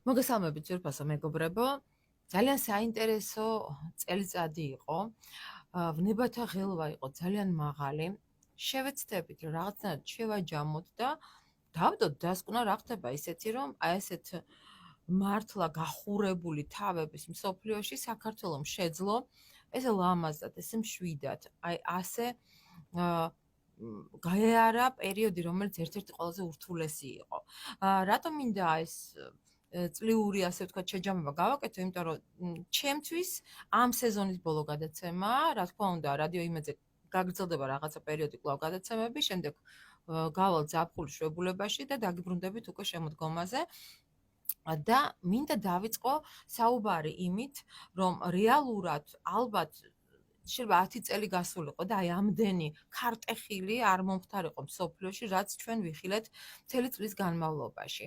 მოგესალმებით ძვირფასო მეგობრებო. ძალიან საინტერესო წელიწადი იყო. ვნებათა ღელვა იყო ძალიან მაღალი. შევეცდებით რომ რაღაცნაირად შევაჯამოთ და დავდოთ დასკვნა რა ხდება ისეთი რომ აი ესეთ მართლა გახურებული თავების მსოფლიოში საქართველოს შეძლო ესე ლამაზად, ესე მშვიდად, აი ასე გაეარა პერიოდი, რომელიც ერთ-ერთი ყველაზე ურთულესი იყო. რატომ მინდა ეს წლიური ასე ვთქვათ შეჯამება გავაკეთო, იმიტომ რომ ჩემთვის ამ სეზონის ბოლო გადაცემა, რა თქმა უნდა, რადიო იმედზე გაგრძელდება რაღაცა პერიოდი კვლავ გადაცემები, შემდეგ გავალ ზაფხულის შვებულებაში და დაგიბრუნდებით უკვე შემოდგომაზე. და მინდა დავიწყო საუბარი იმით, რომ რეალურად ალბათ შეიძლება 10 წელი გასულიყო და აი ამდენი ქარტეხილი არ მომხდარიყო მსოფლიოში, რაც ჩვენ ვიხილეთ მთელი წლის განმავლობაში.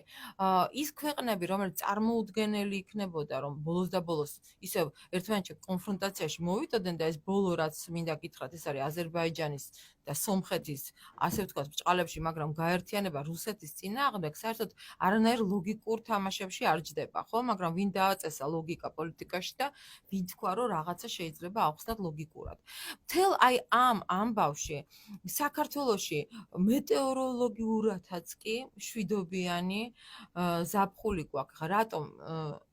ის ქვეყნები, რომელიც წარმოუდგენელი იქნებოდა, რომ ბოლოს და ბოლოს ისევ ერთმანეთში კონფრონტაციაში მოვიდოდნენ და ეს ბოლო რაც მინდა გითხრათ, ეს არის აზერბაიჯანის და სომხეთის, ასე ვთქვათ, ბჭყალებში, მაგრამ გაერთიანება რუსეთის წინააღმდეგ საერთოდ არანაირ ლოგიკურ თამაშებში არ ჯდება, ხო? მაგრამ ვინ დააწესა ლოგიკა პოლიტიკაში და ვინ თქვა, რომ რაღაცა შეიძლება ახსნათ ლოგიკურად. მთელ აი ამ ამბავში საქართველოში მეტეოროლოგიურადაც კი მშვიდობიანი ზაფხული გვაქვს. რატომ?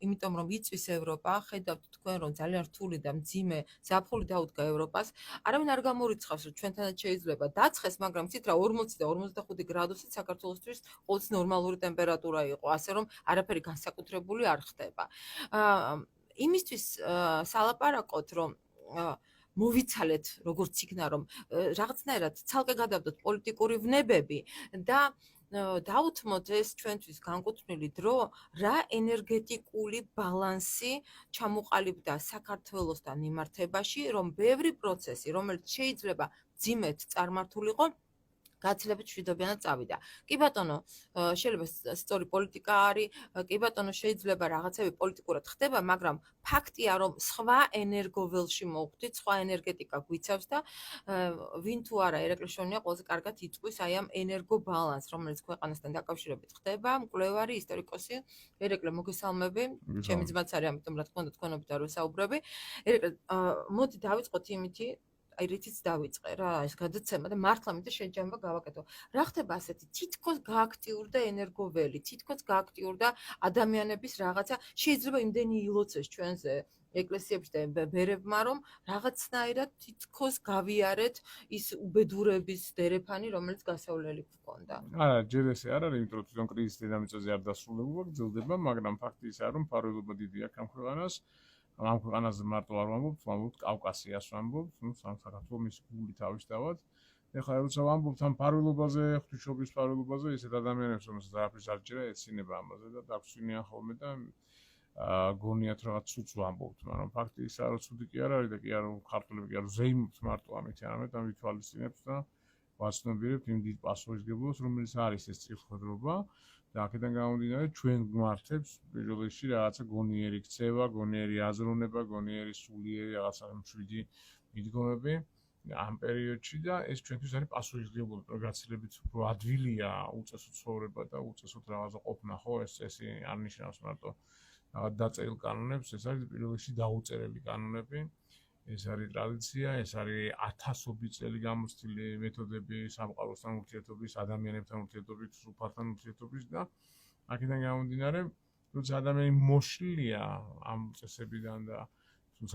იმიტომ რომ იწვის ევროპა, ხედავთ თქვენ რომ ძალიან რთული და მძიმე ზაფხული დაუდგა ევროპას. არავინ არ გამორიცხავს რომ ჩვენთანაც შეიძლება დაცხეს, მაგრამ ცით რა 40 და 45 გრადუსით საქართველოსთვის ყოველთვის ნორმალური ტემპერატურა იყო, ასე რომ არაფერი განსაკუთრებული არ ხდება. იმისთვის სალაპარაკოთ, რომ მოვიცალეთ როგორც იქნა, რომ რაღაცნაირად ცალკე გადავდოთ პოლიტიკური ვნებები და დაუთმოთ ეს ჩვენთვის განკუთვნილი დრო, რა ენერგეტიკული ბალანსი ჩამოყალიბდა საქართველოსთან მიმართებაში, რომ ბევრი პროცესი, რომელიც შეიძლება მძიმედ წარმართულიყო, გაცილებით მშვიდობიანად წავიდა. კი ბატონო, შეიძლება სწორი პოლიტიკა არის, კი ბატონო, შეიძლება რაღაცები პოლიტიკურად ხდება, მაგრამ ფაქტია, რომ სხვა ენერგოველში მოვხვდით, სხვა ენერგეტიკა გვიცავს და ვინ თუ არა ერეკლე შონია ყველაზე კარგად იწვის აი ამ ენერგობალანსს, რომელიც ქვეყანასთან დაკავშირებით ხდება. მკვლევარი ისტორიკოსი ერეკლე მოგესალმები, ჩემი ძმაც არის, ამიტომ რა თქმა უნდა თქვენობით არ ვესაუბრები. ერეკლე, მოდი დავიწყოთ იმითი აი რითიც დავიწყე რა ეს გადაცემა და მართლა მინდა შეჯამება გავაკეთო. რა ხდება ასეთი თითქოს გააქტიურდა ენერგოველი, თითქოს გააქტიურდა ადამიანების რაღაცა, შეიძლება იმდენი ილოცეს ჩვენზე ეკლესიებში და ბერებმა, რომ რაღაცნაირად თითქოს გავიარეთ ის უბედურების დერეფანი, რომელიც გასავლელი გვქონდა. არა, ჯერ ესე არ არის, იმიტომ რომ თვითონ კრიზისი დედამიწაზე არ დასრულებულა, გრძელდება, მაგრამ ფაქტი ისაა, რომ ფარველობა დიდი აქვს ამ ქვეყანას. ამ ქვეყანაზე მარტო არ ვამბობთ, ვამბობთ კავკასიას ვამბობთ, საქართველოს მის გული თავისთავად. ეხლა როცა ვამბობთ ამ ფარველობაზე, ღვთისმშობლის ფარველობაზე, ისეთ ადამიანებს, რომელსაც არაფერს არ ჯერა, ეცინება ამაზე და დაგვსვინიან ხოლმე და გონიათ რაღაც ცუც ვამბობთ, მაგრამ ფაქტი ისაა, რომ ცუდი კი არ არის და კი არ ქართველები კი არ ზეიმობთ მარტო ამით, არამედ ამ ვითვალისწინებთ და ვაცნობიერებთ იმ დიდ პასუხისმგებლობას, რომელიც არის ეს წირთხლედრობა. და აქედან გამომდინარე ჩვენ გვმართებს პირველ რიგში რაღაცა გონიერი ქცევა, გონიერი აზროვნება, გონიერი სულიერი რაღაცა მშვიდი მიდგომები ამ პერიოდში და ეს ჩვენთვის არის პასუხისმგებლობა, რომ გაცილებით უფრო ადვილია უწესო ცხოვრება და უწესოდ რაღაცა ყოფნა, ხო, ეს წესი არ ნიშნავს მარტო რაღაც დაწერილ კანონებს, ეს არის პირველ რიგში დაუწერელი კანონები. ეს არის ტრადიცია, ეს არის ათასობით წელი გამოცდილი მეთოდები სამყაროსთან ურთიერთობის, ადამიანებთან ურთიერთობის, სუფართან ურთიერთობის და აქედან გამომდინარე, როცა ადამიანი მოშლილია ამ წესებიდან და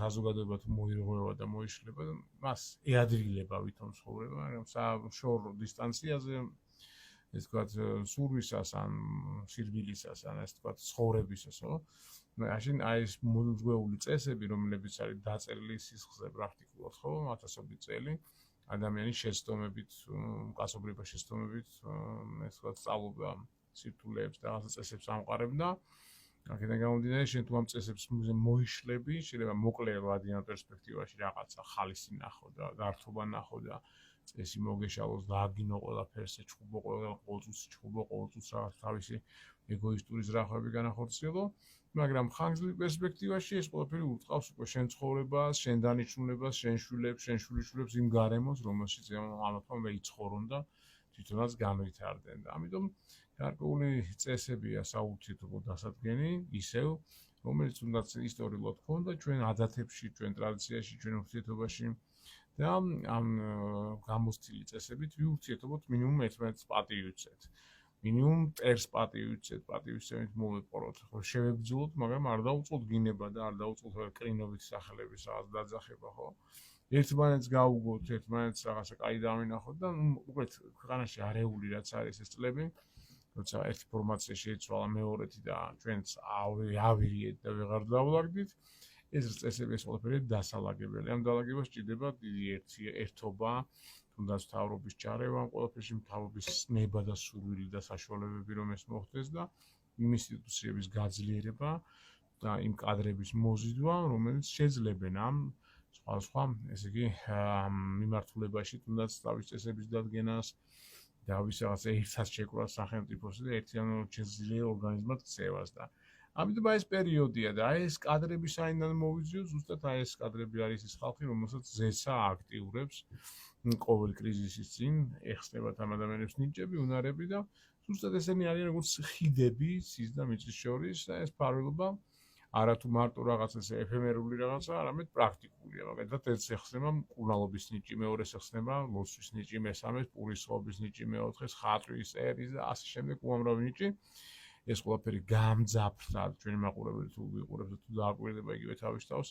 საზოგადოება თუ მოირღვევა და მოიშლება, მას ეადვილება ვითომ ცხოვრება, მაგრამ შორ დისტანციაზე ეს თქვათ სურვისას ან სირბილისას ან ეს თქვათ ცხოვრებისას, ხო? მაშინ აი ეს მოძღვეული წესები, რომლებიც არის დაწერილი სისხლზე პრაქტიკულად, ხო, ათასობით წელი, ადამიანის შეცდომებით, მკაცობრიობა შეცდომებით, ეს თქვათ სწავლობდა სირთულეებს და რაღაცა წესებს ამყარებდა. აქედან გამომდინარე, შენ თუ ამ წესებს მოიშლები, შეიძლება მოკლე ვადიან პერსპექტივაში რაღაცა ხალისი ნახო და გართობა ნახო და წესი მოგეშალოს და აგინო ყველაფერს, ჩხუბო ყოველწუთს რაღაც თავისი ეგოისტური ზრახვები განახორციელო. მაგრამ ხანგრძლივ პერსპექტივაში ეს ყველაფერი ურტყავს უკვე შენ ცხოვრებას, შენ დანიშნულებას, შენ შვილებს, შენ შვილიშვილებს იმ გარემოს, რომელშიც ამათმა იცხოვრონ და თვითონაც განვითარდნენ. და ამიტომ გარკვეული წესებია საურთიერთობო დასადგენი, ისევ რომელიც უნდაც ისტორიულად ქონდა ჩვენ ადათებში, ჩვენ ტრადიციაში, ჩვენ ურთიერთობაში და ამ გამოცდილი წესებით ვიურთიერთობოთ მინიმუმ ერთმანეთს პატივი ვცეთ. მინიმუმ ტერს პატივი ვცეთ, პატივისცემით მოვეპყროთ. ხო შევებძულოთ, მაგრამ არ დაუწყოთ გინება და არ დაუწყოთ კრინობით სახელების რაღაც დაძახება, ხო? ერთმანეთს გაუგოთ, ერთმანეთს რაღაცა კაი დავინახოთ და უბრალოდ ქვეყანაში არეული რაც არის ეს წლები როცა ერთი ფორმაცია შეიცვალა მეორეთი და ჩვენც ავირიეთ და ვეღარ დავლაგდით, ეს წესები ეს ყველაფერი დასალაგებელი. ამ დალაგებას სჭირდება დიდი ერთობა, თუნდაც მთავრობის ჯარევა, ამ ყველაფერში მთავრობის ნება და სურვილი და საშუალებები რომ ეს მოხდეს და იმ ინსტიტუციების გაძლიერება და იმ კადრების მოზიდვა, რომელიც შეძლებენ ამ სხვა, ესე იგი, მიმართულებაში თუნდაც თავის წესების დადგენას და ვისაღაც ერთად შეკრას სახელმწიფოს და ერთიანად შეძლია ორგანიზმად ქცევას და ამიტომ ეს პერიოდია და ეს კადრები საინდან მოვიძიო ზუსტად ეს კადრები არის ის ხალხი რომელსაც ზეცა აქტიურებს ყოველ კრიზისის წინ ეხსნებათ ამ ადამიანებს ნიჭები, უნარები და ზუსტად ესენი არიან როგორც ხიდები cis და მიწის შორის და ეს ფარველობა არათუ მარტო რაღაც ეს ეფემერული რაღაცა, არამედ პრაქტიკულია. მაგალითად, ერთ ეხსნება მკურნალობის ნიჭი, მეორეს ეხსნება ლოცვის ნიჭი, მესამეს პურისხობის ნიჭი, მეოთხეს ხატვის, ერის და ასე შემდეგ უამრავი ნიჭი. ეს ყველაფერი გამძაფრდა ჩვენი მაყურებელი თუ ვიყურებთ თუ დააკვირდება იგივე თავის თავს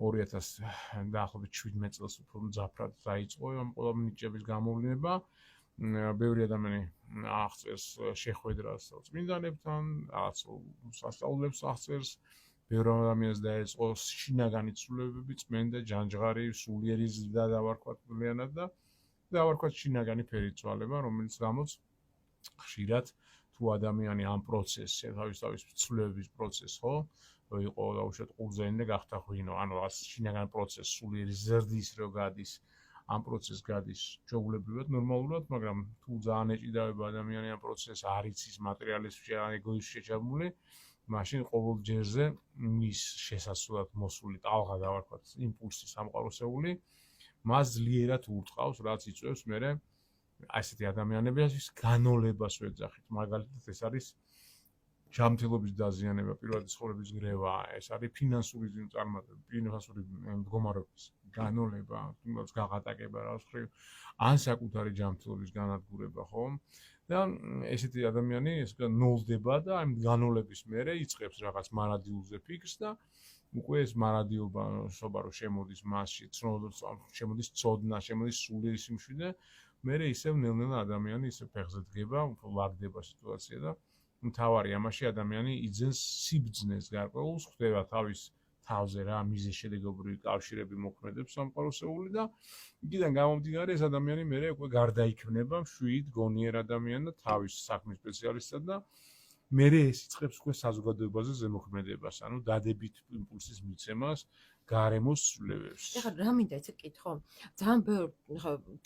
2000 დაახლოებით 17 წელს უფრო მძაფრად დაიწყო ამ ყველა ნიჭების გამოვლინება. ბევრი ადამიანი აღწერს შეხვედრას წმინდანებთან, რაღაც სასწაულებს აღწერს. ბევრი ადამიანს დაეწყო შინაგანი ცვლილებები, წმენდა, ჯანჯღარი, სულიერი ზრდა დავარქვათ მლიანად და დავარქვათ შინაგანი ფერიცვალება, რომელიც გამოც ხშირად თუ ადამიანი ამ პროცესში, თავის ცვლილებების პროცესს, ხო, იყო დაუშვათ ყურძენი და გახდა ღვინო, ანუ რაღაც შინაგანი პროცესი, სულიერი ზრდის რო გადის, ამ პროცესს გადის ჩვეულებრივად, ნორმალურად, მაგრამ თუ ძალიან ეჭიდავება ადამიანი ამ პროცესს, არ იცის მატერიალიზმში, ან ეგოიზმში შეჭამული, მაშინ ყოველ ჯერზე მის შესასვლელად მოსული ტალღა დავარქვათ, იმპულსი სამყაროსეული, მას ძლიერად ურტყავს, რაც იწვევს მერე ასეთი ადამიანების განოლებას ვეძახით. მაგალითად, ეს არის ჯანმრთელობის დაზიანება, პირადი ცხოვრების გრევა, ეს არის ფინანსური წარმატება, ფინანსური მდგომარეობის განოლება, თუნდაც გაღატაკება რაღაც ხრი, ან საკუთარი ჯანმრთელობის განადგურება, ხო? და ესეთი ადამიანი ეს ნოლდება და ამ განოლების მერე იწყებს რაღაც მარადიულზე ფიქრს და უკვე ეს მარადიობა სობარო შემოდის მასში, შემოდის ცოდნა, შემოდის სულიერი სიმშვიდე, მერე ისევ ნელ-ნელა ადამიანი ისე ფეხზე დგება, ლაგდება სიტუაცია და მთავარი ამაში ადამიანი იძენს სიბძნეს გარკვეულს, ხვდება თავის თავზე რა მიზეზშედეგობრივი კავშირები მოქმედებს სამყაროსეული და იქიდან გამომდინარე ეს ადამიანი მერე უკვე გარდაიქმნება მშვიდ, გონიერ ადამიანად და თავის საქმის სპეციალისტად და მერე ეს იწყებს უკვე საზოგადოებაზე ზემოქმედებას, ანუ დადებით იმპულსის მიცემას, გარემოს ცვლილებებს. ეხლა რა მინდა იცი კითხო, ძალიან ბევრ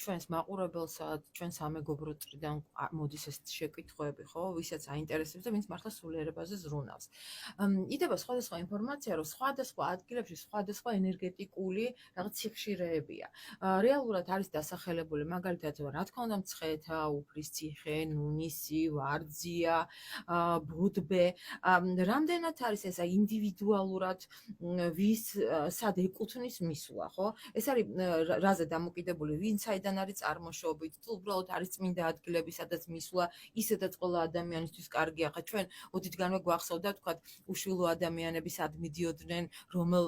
ჩვენს მაყურებელსა, ჩვენ სამეგობრო წრიდან მოდის ეს შეკითხვები, ხო, ვისაც აინტერესებს და ვინც მართლა სულიერებაზე ზრუნავს. იდება სხვადასხვა ინფორმაცია, რომ სხვადასხვა ადგილებში სხვადასხვა ენერგეტიკული რაღაც სიხშირეებია. რეალურად არის დასახელებული, მაგალითად, რა თქმა უნდა, მცხეთა, უფლის ციხე, ნუნისი, ვარძია, ბუდბე, რამდენად არის ესა ინდივიდუალურად ვის სად ეკუთვნის მისვლა, ხო? ეს არის რაზე დამოკიდებული, ვინ საიდან არის წარმოშობით, თუ უბრალოდ არის წმინდა ადგილები, სადაც მისვლა ისედაც ყველა ადამიანისთვის კარგია. ხა ჩვენ ოდითგანვე გვახსოვდა, ვთქვათ, უშვილო ადამიანები სად მიდიოდნენ, რომელ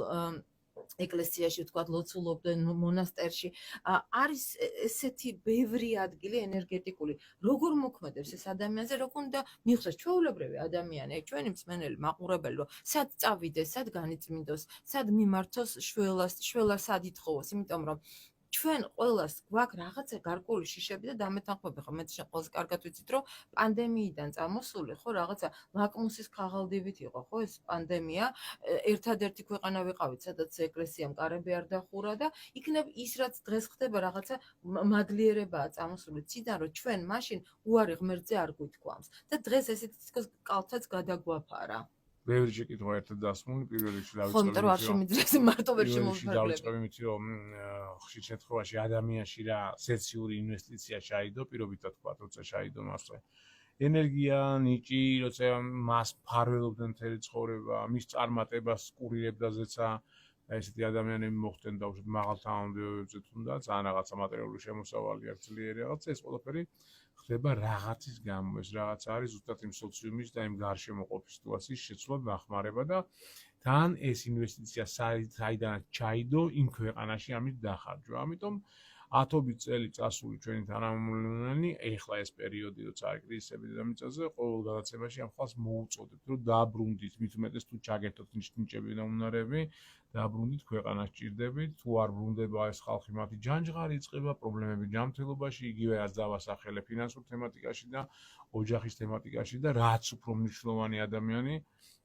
ეკლესიაში ვთქვათ ლოცულობდნენ მონასტერში არის ესეთი ბევრი ადგილი ენერგეტიკული როგორ მოქმედებს ეს ადამიანზე როგორ უნდა მიხსოვს ჩვეულებრივი ადამიანი ჩვენი მსმენელი მაყურებელი რომ სად წავიდეს სად განიწმინდოს სად მიმართოს შველას სად ითხოვოს იმიტომ რომ ჩვენ ყველას გვაქვს რაღაცა გარკვეული შიშები და დამეთანხმები ხო მე ყველაზე კარგად ვიცით რომ პანდემიიდან წამოსული ხო რაღაცა ლაკმუსის ქაღალდივით იყო ხო ეს პანდემია ერთადერთი ქვეყანა ვიყავით სადაც ეკლესიამ კარები არ დახურა და იქნებ ის რაც დღეს ხდება რაღაცა მადლიერებაა წამოსული ციდან რომ ჩვენ მაშინ უარი ღმერთზე არ გვითქვამს და დღეს ესეთ თითქოს კალთაც გადაგვაფარა ბევრი შეკითხვა ერთად დასმული პირველ რიგში დავიწყებ რომ არ შემიძლია მარტო ვერ შემოვფარგლები დავიწყებ იმით რომ ხშირ შემთხვევაში ადამიანში რა სეციური ინვესტიცია ჩაიდო პირობითად თქვა როცა ჩაიდო მასზე ენერგია, ნიჭი, როცა მას ფარველობდნენ მთელი ცხოვრება, მის წარმატებას კურირებდა ზეცა ესეთი ადამიანები მოხდნენ და უშუალოდ მაღალ თანამდებობებზე თუნდაც ან რაღაცა მატერიალური შემოსავალი აქვს ძლიერი რაღაცა, ეს ყველაფერი ხდება რაღაცის გამო. ეს რაღაც არის ზუსტად იმ სოციუმის და იმ გარშემო ყოფის სიტუაციის შეცვლა, დახმარება და თან ეს ინვესტიცია საიდანაც ჩაიდო, იმ ქვეყანაში ამით დახარჯვა. ამიტომ ათობით წელი წასული ჩვენი თანამემამულენი, ეხლა ეს პერიოდი, როცა არის კრიზისები დედამიწაზე, ყოველ გადაცემაში ამ ხალხს მოუწოდეთ, რომ დააბრუნდით, მით უმეტეს თუ ჩაგერთოთ ნიშნები და უნარები, დააბრუნდით, ქვეყანა სჭირდებით, თუ არ ბრუნდება ეს ხალხი, მათი ჯანჯღარი იწყება, პრობლემები ჯანმრთელობაში, იგივე რაც დავასახელე ფინანსურ თემატიკაში და ოჯახის თემატიკაში და რაც უფრო მნიშვნელოვანი ადამიანი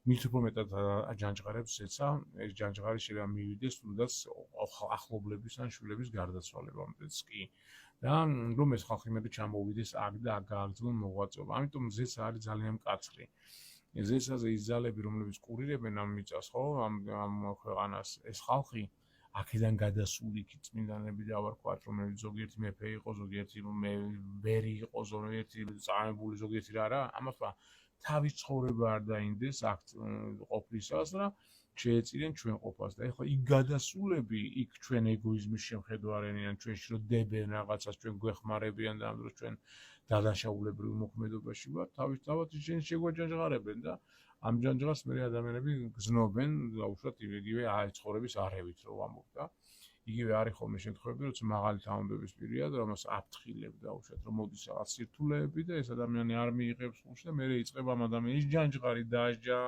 მით უფრო მეტად ჯანჯღარებს ეცა, ეს ჯანჯღარი შეიძლება მივიდეს თუნდაც ახლობლების ან შვილების გარდაცვალებამდეც კი. და რომ ეს ხალხი მეტი ჩამოვიდეს აქ და აქ გააგრძელონ მოღვაწეობა. ამიტომ ზეც არის ძალიან მკაცრი. ზეცაზე ის ძალები, რომლებიც კურირებენ ამ მიწას, ხო, ამ ქვეყანას, ეს ხალხი აქედან გადასული იქით წმინდანები დავარქვათ, რომელიც ზოგიერთი მეფე იყო, ზოგიერთი ბერი იყო, ზოგიერთი წამებული, ზოგიერთი რა რა, ამასა თავის ცხოვრება არ დაინდეს აქ ყოფნისას და შეეწირენ ჩვენ ყოფას და ეხლა იქ გადასულები, იქ ჩვენ ეგოიზმის შემხედვარენიან, ჩვენში რომ დებენ რაღაცას, ჩვენ გვეხმარებიან და ამ დროს ჩვენ დადაშაულებრივ მოქმედებაში ვართ, თავისთავად ისინი შეგვაჯანჯღარებენ და ამ ჯანჯღარს მე ადამიანები გზნობენ და უშუალოდ იგივე ცხოვრების არევით რომ ვამბობ და იგივე არის ხოლმე შემთხვევები, როცა მაღალი თანამდებობის პირია და რომელს აფრთხილებ და უშუალოდ რომ მოდის რაღაც სირთულეები და ეს ადამიანი არ მიიღებს ხუშ და მე იწყება ამ ადამიანის ჯანჯღარი დაჟჯა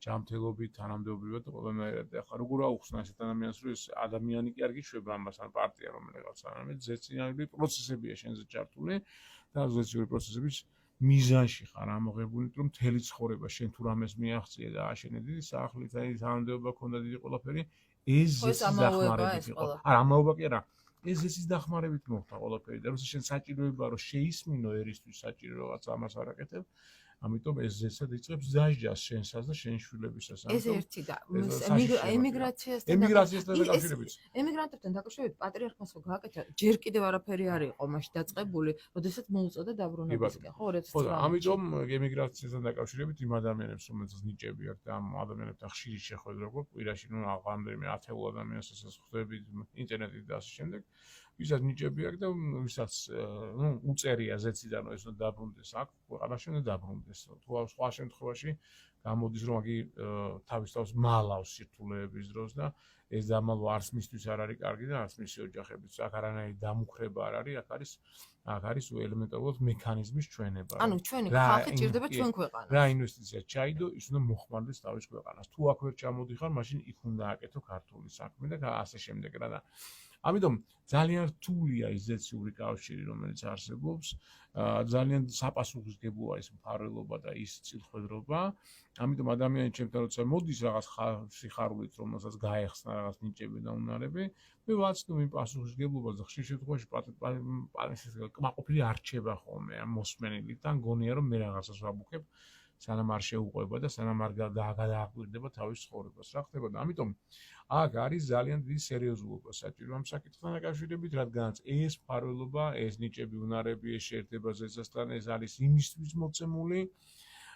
ჯანმრთელობით, თანამდებობრივად და ყველანაირად. ახლა როგორ აუხსნა ეს ადამიანს, რომ ეს ადამიანი კი არ გიშვება ამას ან პარტია რომელიღაც, არამედ ზეცინაური პროცესებია შენზე ჩართული და ზეციური პროცესების მიზანში ხარ ამოღებული, რომ მთელი ცხოვრება შენ თუ რამეს მიაღწიე და აშენე დიდი სახლი, თანამდებობა ქონდა დიდი ყველაფერი, ეს ზეცის დახმარებით იყო. არა, ამაობა კი არა. ეს ზეცის დახმარებით მოხდა ყველაფერი და როცა შენ საჭიროება რომ შეისმინო ერისთვის საჭირო რაღაც ამას არ აკეთებ, ამიტომ ეს ზეცად იწყებს დაჟჯას შენსას და შენ შვილებისას. ეს ერთი და ემიგრაციასთან დაკავშირებით. ემიგრანტებთან დაკავშირებით პატრიარქმა ხო გააკეთა, ჯერ კიდევ არაფერი არ იყო მაშინ დაწყებული, როდესაც მოუწოდა დაბრუნებისკენ, ხო 2019. ხო, ამიტომ ემიგრაციასთან დაკავშირებით იმ ადამიანებს, რომელსაც ნიჭები აქვს და ამ ადამიანებთან ხშირი შეხვედრა გვაქვს, კვირაში ნუ რამდენიმე ათეულ ადამიანს ასაც ხვდებით ინტერნეტით და ასე შემდეგ. ვისაც ნიჭები აქვს და ვისაც ნუ უწერია ზეციდან რომ ეს უნდა დაბრუნდეს აქ, ქვეყანაში უნდა დაბრუნდეს. თუ სხვა შემთხვევაში გამოდის რომ აგი თავის მალავს სირთულეების დროს და ეს დამალვა არც მისთვის არ არის კარგი და არც მისი ოჯახების. აქ არანაირი დამუქრება არ არის, აქ არის ელემენტარულად მექანიზმის ჩვენება. ანუ ჩვენი ხალხი ჭირდება ჩვენ ქვეყანას. რა ინვესტიცია ჩაიდო, ის უნდა მოხმარდეს თავის ქვეყანას. თუ აქ ვერ ჩამოდიხარ, მაშინ იქ უნდა აკეთო ქართული საქმე და ასე შემდეგ რა და ამიტომ ძალიან რთულია ის ზეციური კავშირი, რომელიც არსებობს. ძალიან საპასუხისმგებლოა ის მფარველობა და ის წილხვედრობა. ამიტომ ადამიანი ჩემთან როცა მოდის რაღაც სიხარულით, რომელსაც გაეხსნა რაღაც ნიჭები და უნარები, მე ვაცნობ იმ პასუხისმგებლობას და ხშირ შემთხვევაში კმაყოფილი არ რჩება ხოლმე ამ მოსმენილით და გონია რომ მე რაღაცას ვაბუქებ, სანამ არ შეუყვება და სანამ არ გადააკვირდება თავის ცხოვრებას. რა ხდება და ამიტომ აქ არის ძალიან დიდი სერიოზულობა საჭირო ამ საკითხთან დაკავშირებით, რადგანაც ეს მფარველობა, ეს ნიჭები, უნარები, ეს შეერთება ზეცასთან, ეს არის იმისთვის მოცემული,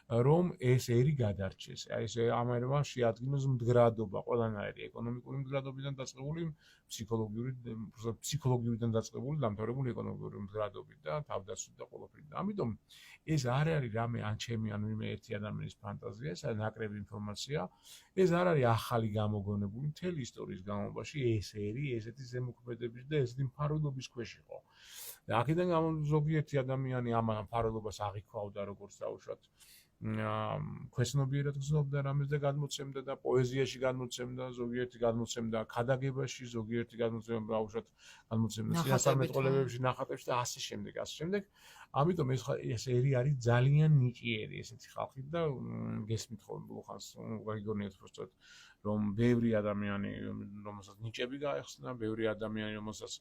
რომ ეს ერი გადარჩეს. აი ეს ამ ერმა შეადგინოს მდგრადობა, ყველანაირი ეკონომიკური მდგრადობიდან დაწყებული, ფსიქოლოგიურიდან დაწყებული, დამთავრებული ეკონომიკური მდგრადობით და თავდაცვით და ყველაფრით. ამიტომ ეს არ არის რამე ან ჩემი ან ვინმე ერთი ადამიანის ფანტაზია, ეს არის ნაკრები ინფორმაცია. ეს არ არის ახალი გამოგონებული, მთელი ისტორიის განმავლობაში ეს ერი ესეთი ზემოქმედების და ესეთი მფარველობის ქვეშ იყო. და აქედან ზოგიერთი ადამიანი ამ მფარველობას აღიქვავდა, როგორც დაუშვათ ქვეცნობიერად გრძნობდა რამეს და გადმოცემდა და პოეზიაში გადმოცემდა, ზოგიერთი გადმოცემდა ქადაგებაში, ზოგიერთი გადმოცემდა უშუალოდ გადმოცემდა სიასამეთყოლებებში, ნახატებში და ასე შემდეგ. ამიტომ ეს ერი არის ძალიან ნიჭიერი ესეთი ხალხი და გესმით ხოლმე ხანს გაიგონიათ უბრალოდ რომ ბევრი ადამიანი რომელსაც ნიჭები გაეხსნა, ბევრი ადამიანი რომელსაც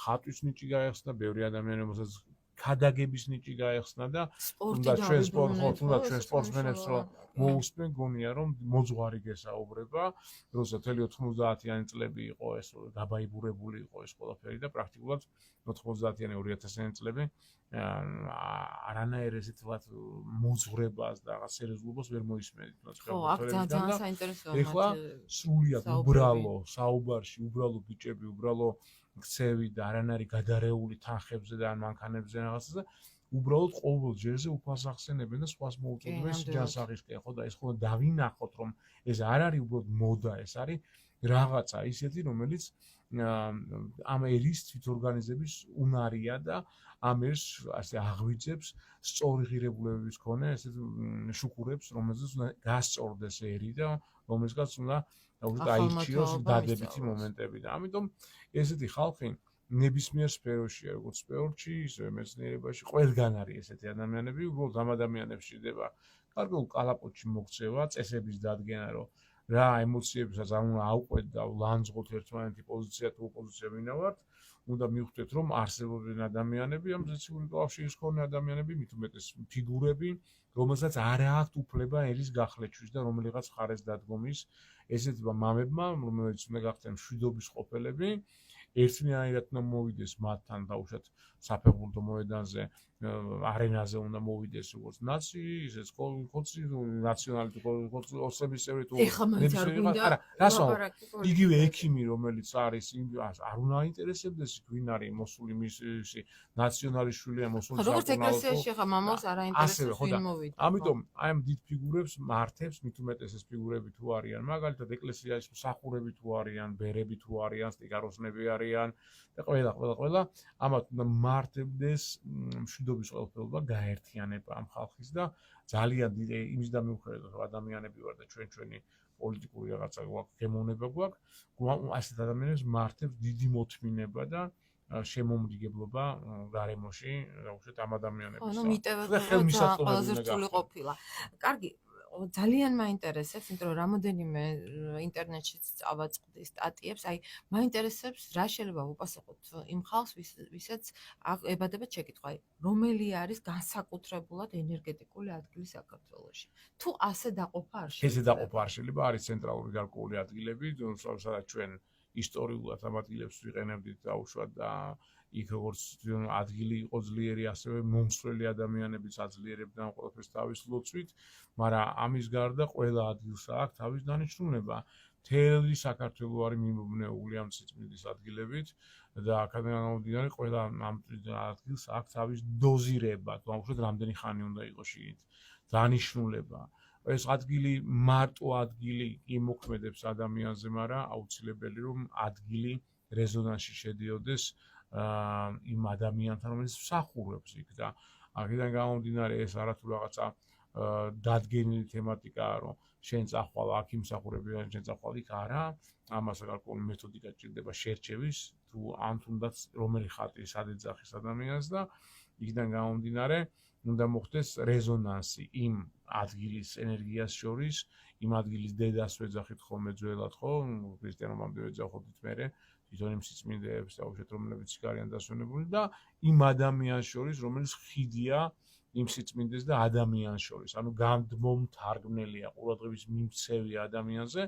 ხატვის ნიჭი გაეხსნა, ბევრი ადამიანი რომელსაც ქადაგების ნიჭი გაეხსნა და სპორტი თუნდაც ჩვენ დავიბრუნეთ, თუნდაც ხო, ჩვენ ეს სპორტსმენებს რომ მნიშვნელოვანია. მოусმენ გონია რომ მოძღვარი გესაუბრება, როცა თელი 90-იანი წლები იყო ეს დაბაიბურებული იყო ეს ყველაფერი და პრაქტიკულად 90-იანი 2000-იანი წლები არანაირ ესეთ ვთქვათ მოძღვრებას და რაღაც სერიოზულობას ვერ მოისმენთ ხო, აქ ძალიან საინტერესოა ეხლა სრულიად უბრალო საუბარში, უბრალო ბიჭები, უბრალო ქცევი და არანაირი გადარეული თანხებზე და ან მანქანებზე რაღაცა და უბრალოდ ყოველ ჯერზე უფალს ახსენებენ და სხვას მოუწოდებენ სიჯანსაღისკენ, ხო და ეს ხო დავინახოთ რომ ეს არ არის უბრალოდ მოდა, ეს არის რაღაცა ისეთი, რომელიც ამ ერის თვითორგანიზების უნარია და ამ ერს ასე აღვიძებს სწორი ღირებულებების მქონე ესეთ შუქურებს, რომელზეც უნდა გასწორდეს ერი და რომელსაც უნდა აირჩიოს დადებითი მომენტები და ამიტომ ესეთი ხალხი ნებისმიერ სფეროშია, როგორც სპორტში, ისე მეცნიერებაში, ყველგან არის ესეთი ადამიანები, უბრალოდ ამ ადამიანებს ჭირდება გარკვეულ კალაპოტში მოქცევა, წესების დადგენა, რომ რა ემოციებსაც არ უნდა ავყვეთ და ვლანძღოთ ერთმანეთი პოზიცია თუ ოპოზიცია ვინა ვართ, უნდა მივხვდეთ, რომ არსებობენ ადამიანები, ამ ზეციური კავშირის მქონე ადამიანები, მით უმეტეს ფიგურები, რომელსაც არ აქვთ უფლება ერის გახლეჩვის და რომელიღაც მხარეს დადგომის ესეთმა მამებმა, რომელიც უნდა გახდნენ მშვიდობის ყოფილები, ერთნაირად უნდა მოვიდეს მათთან დაუშვათ საფეხბურთო მოედანზე, არენაზე უნდა მოვიდეს როგორც ნაციის, ეს ხოცი ნაციონალური ორსების წევრი თუ არა, რასო იგივე ექიმი რომელიც არის არ უნდა აინტერესებდეს ვინ არის მოსული მისი ნაციონალის შვილია მოსული საკუთარ როგორც ეკლესიაში ხა მამალს არ აინტერესებს ვინ მოვიდა. ამიტომ აი ამ დიდ ფიგურებს მართებს მით უმეტეს ეს ფიგურები თუ არიან მაგალითად ეკლესიაში მსახურები თუ არიან, ბერები თუ არიან, სტიკაროსნები არიან და ყველა ამათ უნდა მართებდეს მშვიდობის ყველაფერობა გაერთიანება ამ ხალხის და ძალიან დიდი იმის და მიუხედავად რომ ადამიანები ვარ და ჩვენი პოლიტიკური რაღაცა გვაქვს, გემოვნება გვაქვს, ასეთ ადამიანებს მართებს დიდი მოთმინება და შემომრიგებლობა გარემოში, დაუშვათ ამ ადამიანების. ხო, მიტევა ყველაზე რთული ყოფილა. კარგი, ძალიან მაინტერესებს, იმიტომ რომ რამოდენიმე ინტერნეტში წავაწყდი სტატიებს, აი მაინტერესებს რა შეიძლება ვუპასუხოთ იმ ხალხს, ვისაც ებადებათ შეკითხვა, აი რომელი არის განსაკუთრებულად ენერგეტიკული ადგილი საქართველოში. თუ ასე დაყოფა არ შეიძლება. ესე დაყოფა არ შეიძლება, არის ცენტრალური გარკვეული ადგილები, სადაც ჩვენ ისტორიულად ამ ადგილებს ვიყენებდით დაუშვათ და იქ როგორც ადგილი იყო ძლიერი, ასევე მომსვლელი ადამიანებიც აძლიერებდნენ ყველაფერს თავის ლოცვით, მაგრამ ამის გარდა ყველა ადგილს აქვს თავის დანიშნულება. მთელი საქართველო არის მიმობნეული ამ სიწმინდის ადგილებით და აქედან გამომდინარე ყველა ამ ადგილს აქვს თავის დოზირება, თუმცა რამდენი ხანი უნდა იყოს შიგნით დანიშნულება. ეს ადგილი მარტო ადგილი იმოქმედებს ადამიანზე, მაგრამ აუცილებელი რომ ადგილი რეზონანსში შედიოდეს იმ ადამიანთან, რომელიც მსახურობს იქ და აქედან გამომდინარე ეს არათუ რაღაცა დადგენილი თემატიკაა, რომ შენ წახვალ აქ იმსახურები ან შენ წახვალ იქ არა, ამას გარკვეული მეთოდიკა ჭირდება შერჩევის, თუ ან თუნდაც რომელი ხატი სად ეძახის ადამიანს და იქიდან გამომდინარე უნდა მოხდეს რეზონანსი იმ ადგილის ენერგიას შორის, იმ ადგილის დედას ვეძახით ხოლმე ძველად, ხო, ქრისტიანობამდე ვეძახობდით მერე თვითონ იმ სიწმინდეებს დაუშვათ, რომლებიც იქ არიან დასვენებული და იმ ადამიანს შორის, რომელიც ხიდია იმ სიწმინდეს და ადამიანს შორის, ანუ გამომთარგმნელია ყურადღების მიმცევი ადამიანზე.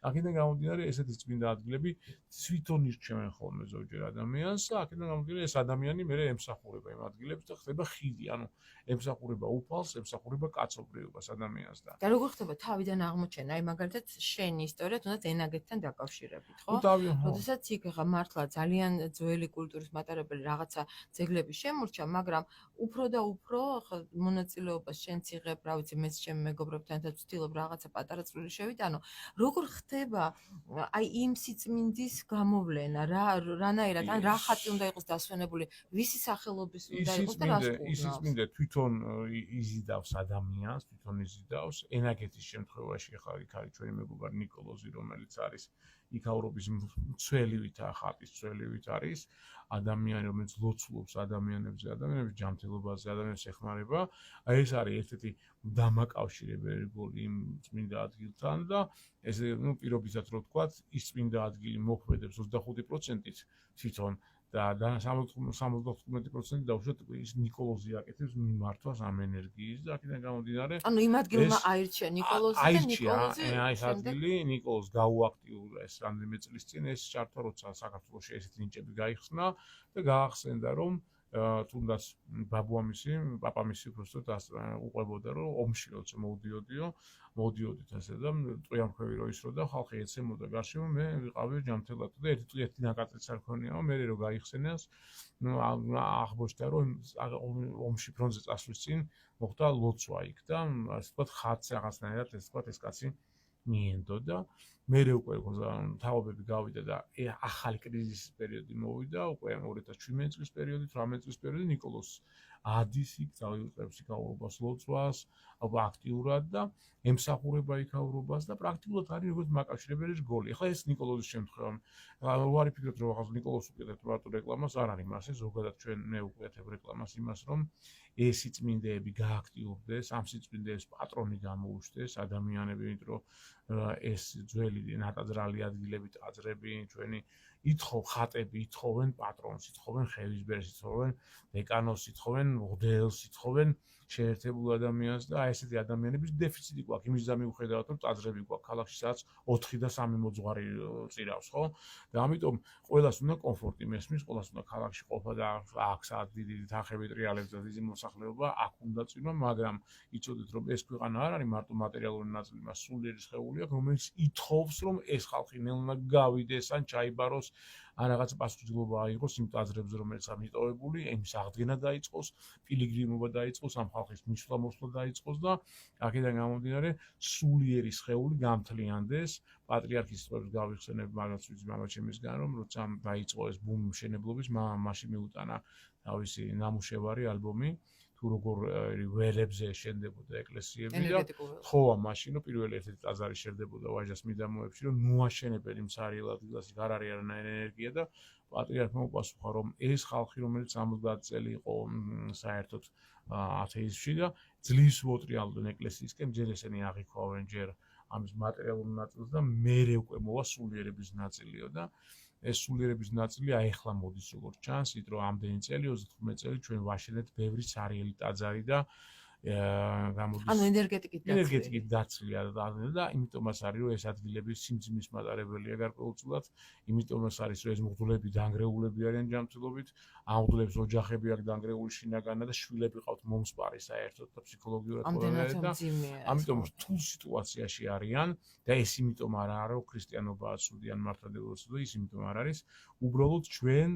აქედან გამომდინარე ესეთი წმინდა ადგილები თვითონ ირჩევენ ხოლმე ზოგჯერ ადამიანს და აქედან გამომდინარე ეს ადამიანი მერე ემსახურება იმ ადგილებს და ხდება ხიდი, ანუ ემსახურება უფალს, ემსახურება კაცობრიობას ადამიანს და. და როგორ ხდება თავიდან აღმოჩენა, აი მაგალითად შენი ისტორია თუნდაც ენაგეთთან დაკავშირებით, ხო? როდესაც იქ ხა მართლა ძალიან ძველი კულტურის მატარებელი რაღაცა ძეგლები შემორჩა, მაგრამ უფრო და უფრო ხა მონაწილეობას შენც იღებ, რა ვიცი, მეც ჩემ მეგობრებთან ერთად ვცდილობ რაღაცა პატარა წვლილი შევიტანო. როგორ ხდება აი იმ სიწმინდის გამოვლენა, რანაირად, ან რა ხატი უნდა იყოს დასვენებული, ვისი სახელობის უნდა იყოს და რას კურნავს? ის სიწმინდე თვითონ იზიდავს ადამიანს, თვითონ იზიდავს. ენაგეთის შემთხვევაში ხა იქ არის ჩვენი მეგობარი ნიკოლოზი, რომელიც არის იქაურობის მცველივითაა, ხატის მცველივით არის ადამიანი, რომელიც ლოცულობს ადამიანებზე, ადამიანების ჯანმრთელობაზე, ადამიანებს ეხმარება. აი ეს არის ერთ-ერთი დამაკავშირებელი რგოლი იმ წმინდა ადგილთან და ეს პირობითად რო ვთქვათ, ის წმინდა ადგილი მოქმედებს 25%-ით თვითონ და 75% დაუშვათ ის ნიკოლოზი აკეთებს მიმართვას ამ ენერგიის და აქედან გამომდინარე ანუ იმ ადგილმა აირჩია ნიკოლოზი და ნიკოლოზი აი ეს ადგილი ნიკოლოზ გაუაქტიურა ეს რამდენიმე წლის წინ ეს ჩართვა როცა საქართველოში ესეთი ნიჭები გაიხსნა და გაახსენდა რომ თუნდაც ბაბუამისი, პაპამისი უბრალოდ უყვებოდა რომ ომში როცა მოდიოდით ასე და ტყუილმხვევი რო ისრო და ხალხი ეცემოდა გარშემო მე ვიყავი ჯამთელად და ერთი ნაკაწიც არ ქონიაო მე რო გაიხსენეს აღბოშდა რომ ომში ფრონტზე წასვლის წინ მოხდა ლოცვა იქ და ასე ვთქვათ ხატს რაღაცნაირად ეს ვთქვათ ეს კაცი მიენდო და მე უკვე თავობები გავიდა და ახალი კრიზისის პერიოდი მოვიდა უკვე 2017 წლის პერიოდი 18 წლის პერიოდი ნიკოლოზ ადის იქ წავიწყებს იქაურობას ლოცვას აქტიურად და ემსახურება იქაურობას და პრაქტიკულად არის როგორც მაკავშირებელი რგოლი. ახლა ეს ნიკოლოზის შემთხვევა ვარ ვფიქრობ რომ ახლა ნიკოლოზს უკეთებ მარტო რეკლამას არ არის მასე ზოგადად ჩვენ მე უკეთებ რეკლამას იმას რომ ეს სიწმინდეები გააქტიურდეს ამ სიწმინდეებს პატრონი გამოუჩნდეს ადამიანები იმიტომ რომ ეს ძველი ნატაძრალი ადგილები ტაძრები ჩვენი ითხოვ ხატები ითხოვენ პატრონს ითხოვენ ხევისბერს ითხოვენ დეკანოს ითხოვენ მოდელს ითხოვენ შეერთებულ ადამიანს და აი ესეთი ადამიანების დეფიციტი გვაქვს იმის გამიუხედავად რომ ტაძრები გვაქვს ქალაქში სადაც 4 და 3 მოძღვარი წირავს ხო და ამიტომ ყველას უნდა კომფორტი მესმის ყველას უნდა ქალაქში ყოფა და აქ სადაც დიდი თანხები ტრიალებს და დიდი მოსახლეობა აქ უნდა წირვა მაგრამ იცოდეთ რომ ეს ქვეყანა არ არის მარტო მატერიალური ნაწილი მას სულიერი სხეული აქვს რომელიც ითხოვს რომ ეს ხალხი ნელ-ნელა გავიდეს ან ჩაიბაროს ან რაღაც პასუხისმგებლობა აიღოს იმ ტაძრებზე რომელიც ამიტოვებული იმის აღდგენა დაიწყოს პილიგრიმობა დაიწყოს ამ ხალხის მისვლა-მოსვლა დაიწყოს და აქედან გამომდინარე სულიერი სხეული გამთლიანდეს პატრიარქის წლებს გავიხსენებ მაგას ვიცი მამაჩემისგან რომ როცა დაიწყო ეს ბუმი მშენებლობის მაშინ მიუტანა თავისი ნამუშევარი ალბომი თუ როგორ ველებზე შენდებოდა ეკლესიები და თხოვა მაშინ რომ პირველი ერთ-ერთი ტაძარი შენდებოდა ვაჟას მიდამოებში რომ მოაშენებელი მსარიელ ადგილას არ არის არანაირი ენერგია და პატრიარქმა უპასუხა რომ ეს ხალხი რომელიც 70 წელი იყო საერთოდ ათეიზმში და ძლივს უოტრიალდნენ ეკლესიისკენ ჯერ ესენი აღიქვავენ ჯერ ამის მატერიალურ ნაწილს და მერე უკვე მოვა სულიერების ნაწილიო და ეს სულიერების ნაწილი აი ახლა მოდის როგორც ჩანს, ით რომ ამდენი წელი 35 წელი ჩვენ ვაშენეთ ბევრი სარიელი ტაძარი და გამოდის ანუ ენერგეტიკით დაცლია და იმიტომაც არის რომ ეს ადგილები სიმძიმის მატარებელია გარკვეულწილად, იმიტომაც არის რომ ეს მღვდლები დანგრეულები არიან ჯანმრთელობით, ამ მღვდლებს ოჯახები აქვს დანგრეული შინაგანა და შვილები ყავთ მომსპარი საერთოდ და ფსიქოლოგიურად ყველანაირად და ამიტომ რთულ სიტუაციაში არიან და ეს იმიტომ არ არის რომ ქრისტიანობაა ცუდი ან მართლმადიდებლობა ცუდი, ის იმიტომ არ არის, უბრალოდ ჩვენ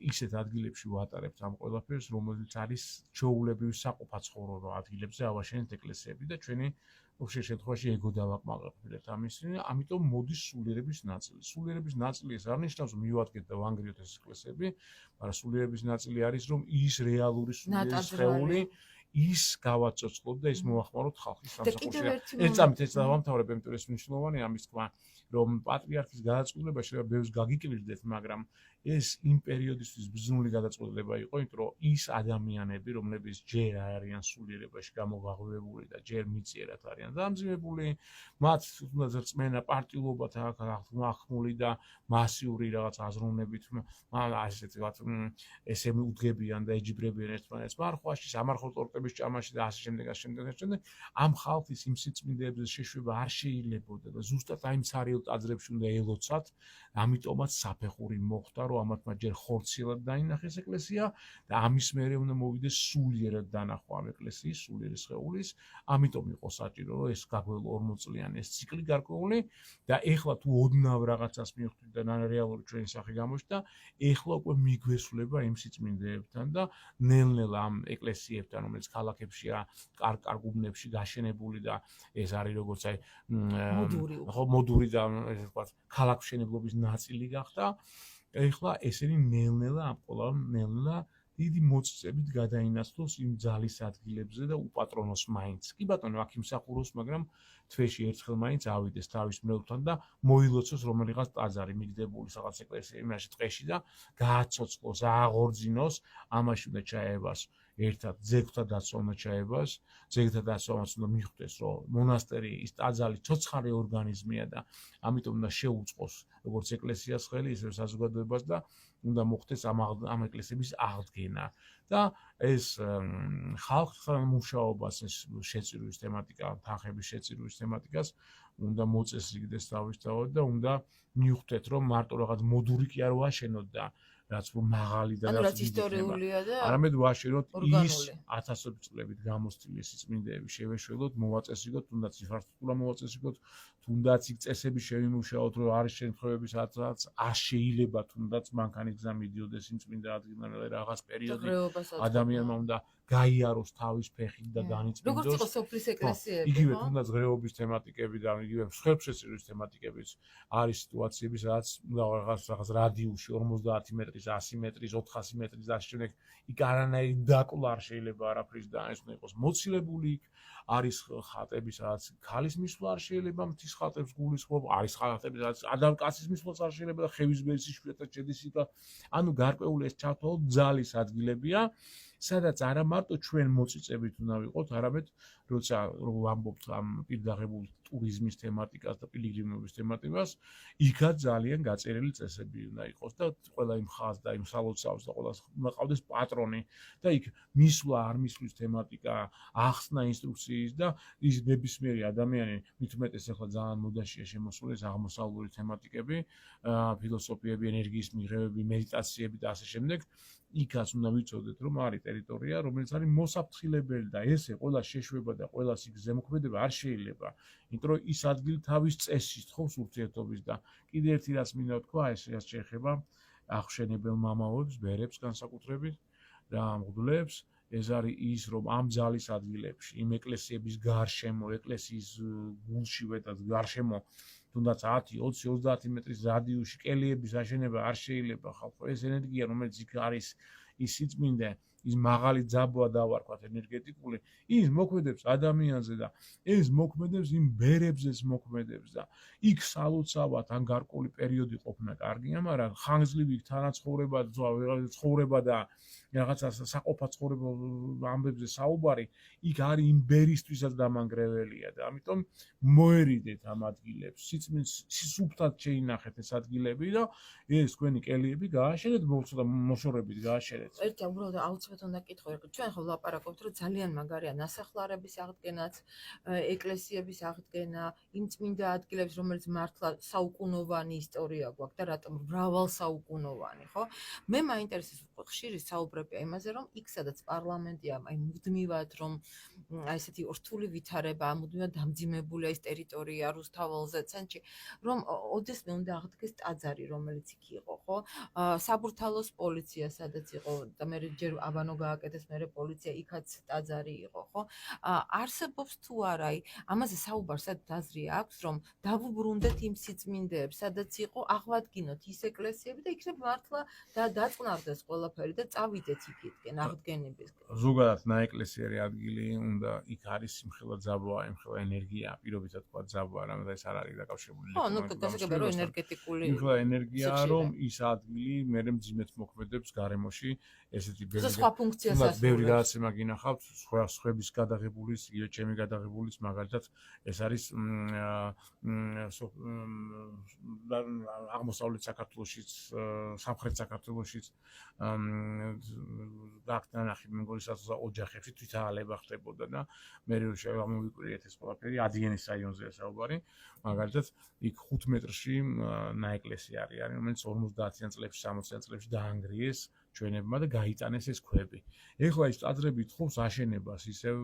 ისეთ ადგილებში ვატარებთ ამ ყველაფერს, რომელიც არის ჩვეულებრივი საყოფა ცხოვრება ადგილებზე ავაშენეთ ეკლესიები და ჩვენი უშე შემთხვევაში ეგო დავაკმაყოფილებთ ამისინი, ამიტომ მოდის სულიერების ნაწილი. სულიერების ნაწილი ეს არ ნიშნავს რომ მივადგეთ და ვანგრიოთ ეს ეკლესიები, მაგრამ სულიერების ნაწილი არის რომ ის რეალური სულიერი სხეული ის გავაცოცხლოთ და ის მოახმაროთ ხალხის სამსახურში. ეს წამით ეს დავამთავრებ, იმიტომ რომ ეს მნიშვნელოვანია ამის თქვა, რომ პატრიარქის გადაწყვეტილება შეიძლება ბევრს გაგიკვირდეთ, მაგრამ ეს იმ პერიოდისთვის ბრძნული გადაწყვეტილება იყო, იმიტომ რომ ის ადამიანები, რომლებიც ჯერ არიან სულიერებაში გამოღაღვლებული და ჯერ მიწიერად არიან დამძიმებული, მათ თუნდაც რწმენა პარტიულობათ ახმული და მასიური რაღაც აზროვნებით, ასეთ ვთქვათ, ესე მიუდგებიან და ეჯიბრებიან ერთმანეთს მარხვაში, სამარხო ტორტების ჭამაში და ასე შემდეგ, ასე შემდეგ, ასე შემდეგ. ამ ხალხის იმ სიწმინდეებზე შეშვება არ შეიძლებოდა და ზუსტად აი მცარიელ ტაძრებში უნდა ელოცათ, ამიტომაც საფეხური მოხდა რომ ამათმა ჯერ ხორციელად დაინახეს ეკლესია და ამის მერე უნდა მოვიდეს სულიერად დანახვა ამ ეკლესიის, სულიერი სხეულის. ამიტომ იყო საჭირო რომ ეს გაგველ 40 წლიანი ეს ციკლი გარკვეული და ეხლა თუ ოდნავ რაღაცას მივხვდით და რეალური ჩვენი სახე გამოჩნდა, ეხლა უკვე მიგვესვლება იმ სიწმინდეებთან და ნელ-ნელა ამ ეკლესიებთან, რომელიც ქალაქებშია, კარგ-კარგ უბნებში გაშენებული და ეს არის როგორც აი მოდური და ესე ვთქვათ, ქალაქმშენებლობის ნაწილი გახდა. ეხლა ესენი ნელ-ნელა ამ ყველამ ნელ-ნელა დიდი მოწიწებით გადაინაცვლოს იმ ძალის ადგილებზე და უპატრონოს მაინც. კი ბატონო, აქ იმსახუროს, მაგრამ თვეში ერთხელ მაინც ავიდეს თავის მრევლთან და მოილოცოს რომელიღაც ტაძარი მიგდებული რაღაც ეკლესია იმაში ტყეში და გააცოცხლოს, ააღორძინოს, ამაში უნდა ჩაევას ერთად ძეგლთა დაცვა უნდა ჩაებას, ძეგლთა დაცვას უნდა მიხვდეს, რომ მონასტერი ის ტაძარი ცოცხალი ორგანიზმია და ამიტომ უნდა შეუწყოს როგორც ეკლესიას ხელი, ისე საზოგადოებას და უნდა მოხდეს ამ ეკლესიების აღდგენა და ეს ხალხთან მუშაობას, ეს შეწირვის თემატიკა, თანხების შეწირვის თემატიკას უნდა მოწესრიგდეს თავისთავად და უნდა მიხვდეთ, რომ მარტო რაღაც მოდური კი არ ვაშენოთ და რაც მაღალი და რაც ისტორიულია და არამედ ვაშენოთ ის ორგანული. ათასობით წლებით გამოსტილი სიწმინდეები შევეშველოთ, მოვაწესრიგოთ, თუნდაც ინფრასტრუქტურა მოვაწესრიგოთ, თუნდაც იქ წესები შევიმუშაოთ, რომ არის შემთხვევები, სადაც არ შეიძლება თუნდაც მანქანის გზა მიდიოდეს იმ წმინდა ადგილამდე რაღაც პერიოდი ადამიანმა უნდა გაიაროს თავის ფეხით და განიწმინდოს. როგორც იყო სოფლის ეკლესიები, იგივე თუნდაც ღრეობის თემატიკები და იგივე მსხვერპლშეწირვის თემატიკებიც არის სიტუაციები, სადაც რაღაც რადიუსში 50 მეტრის, 100 მეტრის, 400 მეტრის და შემდეგ იქ არანაირი დაკლა არ შეიძლება არაფრის და ეს უნდა იყოს მოცილებული იქ არის ხატები, სადაც ქალის მისვლა არ შეიძლება, მთის ხატებს გულისხმობ, არის ხატები, სადაც კაცის მისვლაც არ შეიძლება და ხევის ბერის იშვიათად შედის იქ. ანუ გარკვეული ეს ჩართულობ ძალის ადგილებია, სადაც არა მარტო ჩვენ მოწიწებით უნდა ვიყოთ, არამედ როცა ვამბობთ ამ პირდაღებულ ტურიზმის თემატიკას და პილიგრიმობის თემატიკას, იქაც ძალიან გაწერილი წესები უნდა იყოს და ყველა იმ ხაზს და იმ სალოცავს და ყველას უნდა ყავდეს პატრონი და იქ მისვლა არ მისვლის თემატიკა, ახსნა ინსტრუქციის და ის ნებისმიერი ადამიანი, მით უმეტეს ახლა ძალიან მოდაშია შემოსული ეს აღმოსავლური თემატიკები, ფილოსოფიები, ენერგიის მიღებები, მედიტაციები და ასე შემდეგ. იქაც უნდა ვიცოდეთ, რომ არის ტერიტორია, რომელიც არის მოსაფრთხილებელი და ესე ყველა შეშვება და ყველა იქ ზემოქმედება არ შეიძლება. იმიტომ რომ ის ადგილი თავის წესის თხოვს ურთიერთობის და კიდე ერთი რაც მინდა ვთქვა, ეს შეეხება აღშენებელ მამაოებს, ბერებს განსაკუთრებით და მღვდლებს. ეს არის ის, რომ ამ ძალის ადგილებში, იმ ეკლესიების გარშემო, ეკლესიის გულშივე და გარშემო თუნდაც 10, 20, 30 მეტრის რადიუსში კელიების აშენება არ შეიძლება ხალხო. ეს ენერგია, რომელიც იქ არის, ის სიწმინდე, ის მაღალი ძაბვა დავარქვათ ენერგეტიკული, ის მოქმედებს ადამიანზე და ეს მოქმედებს იმ ბერებზეც მოქმედებს და იქ სალოცავად ან გარკვეული პერიოდი ყოფნა კარგია, მაგრამ ხანგრძლივი ცხოვრება და რაღაცა საყოფა ცხოვრება ამბებზე საუბარი, იქ არის იმ ბერისთვისაც დამანგრეველია და ამიტომ მოერიდეთ ამ ადგილებს, სისუფთად შეინახეთ ეს ადგილები და ეს თქვენი კელიები გააშენეთ, მოშორებით გააშენეთ. ერთი უბრალოდ აუცილებლად უნდა კითხო, რომ ჩვენ ხო ვლაპარაკობთ, რომ ძალიან მაგარია ნასახლარების აღდგენაც, ეკლესიების აღდგენა, იმ წმინდა ადგილებს, რომელიც მართლა საუკუნოვანი ისტორია გვაქვს და რატომ მრავალსაუკუნოვანი, ხო? მე მაინტერესებს ხშირი საუბრებია იმაზე, რომ იქ სადაც პარლამენტია, აი მუდმივად რომ აი ესეთი რთული ვითარება, მუდმივად დამძიმებულია ეს ტერიტორია რუსთაველზე, ცენტრში, რომ ოდესმე უნდა აღდგეს ტაძარი, რომელიც იქ იყო, ხო? საბურთალოს პოლიცია სადაც იყო და მე ჯერ აბანო გააკეთეს, მე პოლიცია იქაც ტაძარი იყო, ხო? არსებობს თუ არა, აი ამაზე საუბარსაც აზრი აქვს, რომ დავუბრუნდეთ იმ სიწმინდეებს, სადაც იყო, აღვადგინოთ ის ეკლესიები და იქნებ მართლა დაწყნარდეს ყველაფერი და წავიდეთ იქითკენ აღდგენებისკენ. ზოგადად ნაეკლესიარი ადგილი უნდა იქ არის იმხელა ძაბვა, იმხელა ენერგია, პირობითად თქვა ძაბვა, რამე და ეს არ არის დაკავშირებული. ხო, ნუ გასაგებია რომ ენერგეტიკული იმხელა ენერგია, რომ ის ადგილი მერე მძიმედ მოქმედებს გარემოში, ესეთი სხვა ფუნქციას ასრულებს. ბევრი გადაცემა გინახავთ, სხვების გადაღებულის, იგივე ჩემი გადაღებულის, მაგალითად, ეს არის აღმოსავლეთ საქართველოშიც, სამხრეთ საქართველოშიც დაგტანახი მეგობრისას ოჯახებში თვითაალება ხდებოდა და მე შემოვიკვირიეთ ეს ყველაფერი ადიენის რაიონზეა საუბარი, მაგალითად, იქ 5 მეტრში ნაეკლესია არის, რომელიც 50-იან წლებში, 60-იან წლებში დაანგრიეს ჩვენებმა და გაიტანეს ეს ქვები. ეხლა ის ტაძრები თხოვს აშენებას, ისევ